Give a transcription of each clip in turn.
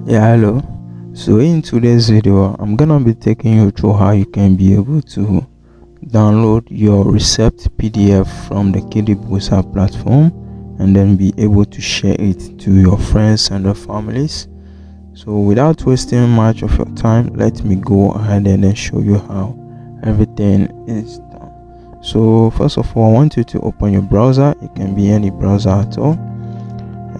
Yeah, hello. So in today's video, I'm gonna be taking you through how you can be able to download your recept PDF from the kdtechhub platform and then be able to share it to your friends and their families. So without wasting much of your time, let me go ahead and then show you how everything is done. So first of all, I want you to open your browser. It can be any browser at all.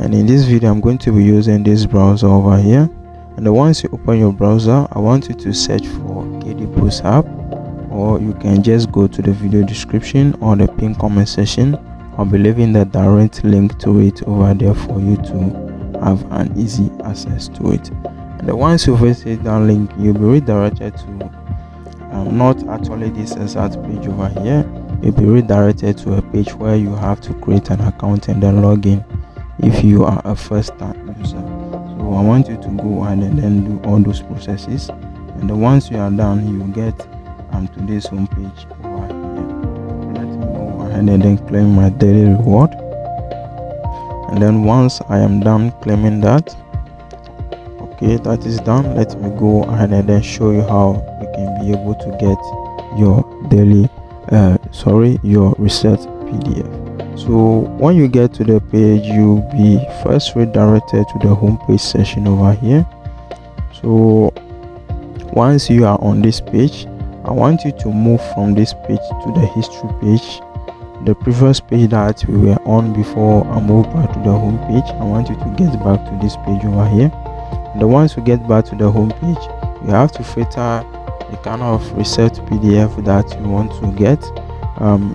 And in this video, I'm going to be using this browser over here. And once you open your browser, I want you to search for kdtechhub, or you can just go to the video description or the pinned comment section. I'll be leaving the direct link to it over there for you to have an easy access to it. And once you visit that link, you'll be redirected to not actually this exact page over here. You'll be redirected to a page where you have to create an account and then log in if you are a first-time user. So I want you to go ahead and then do all those processes, and then once you are done, you get to this home page over here. So let me go ahead and then claim my daily reward. And then once I am done claiming that, okay, that is done, let me go ahead and then show you how you can be able to get your daily your reset PDF. So when you get to the page, you'll be first redirected to the home page section over here. So once you are on this page, I want you to move from this page to the history page, the previous page that we were on before I moved back to the home page. I want you to get back to this page over here. And once you get back to the home page, you have to filter the kind of reset PDF that you want to get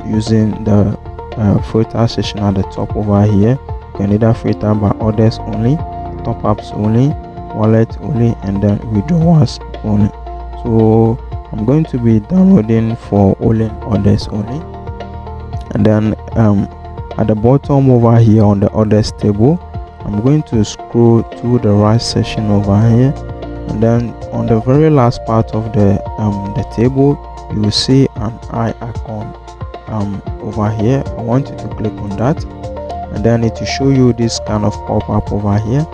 using the filter section at the top over here. You can either filter by orders only, top-ups only, wallet only, and then withdrawals only. So I'm going to be downloading for only orders only. And then at the bottom over here on the orders table, I'm going to scroll to the right section over here, and then on the very last part of the table, you will see an eye icon over here. I want you to click on that, and then it will show you this kind of pop-up over here.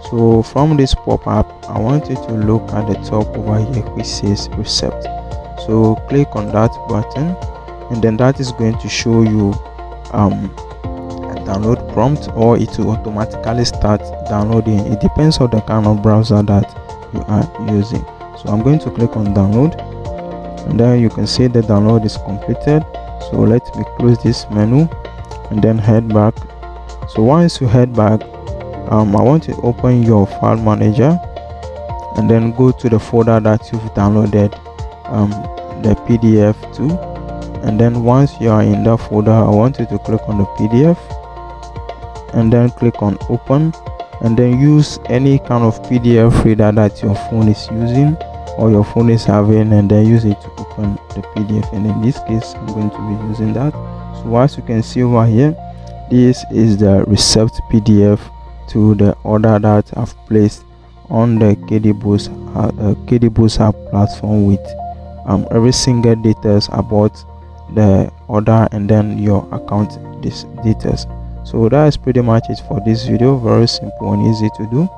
So from this pop-up, I want you to look at the top over here which says recept. So click on that button, and then that is going to show you a download prompt, or it will automatically start downloading. It depends on the kind of browser that you are using. So I'm going to click on download, and then you can see the download is completed. So let me close this menu and then head back. So once you head back, I want to open your file manager and then go to the folder that you've downloaded the PDF to. And then once you are in that folder, I want you to click on the PDF and then click on open, and then use any kind of PDF reader that your phone is using or your phone is having, and then use it to open the PDF. And in this case, I'm going to be using that. So as you can see over here, this is the recept PDF to the order that I've placed on the kdtechhub platform, with every single details about the order and then your account details. So that is pretty much it for this video. Very simple and easy to do.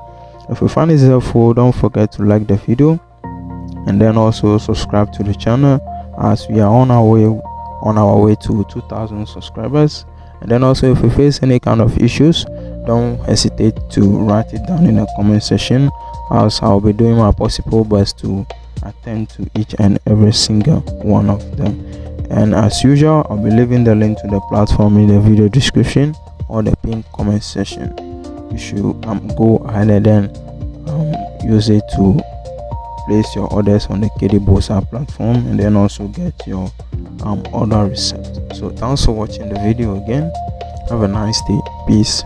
If you find it helpful, don't forget to like the video and then also subscribe to the channel, as we are on our way to 2,000 subscribers. And then also, if you face any kind of issues, don't hesitate to write it down in the comment section, as I'll be doing my possible best to attend to each and every single one of them. And as usual, I'll be leaving the link to the platform in the video description or the pinned comment section. You should go ahead and then use it to place your orders on the kdtechhub platform, and then also get your order receipt. So thanks for watching the video again. Have a nice day. Peace.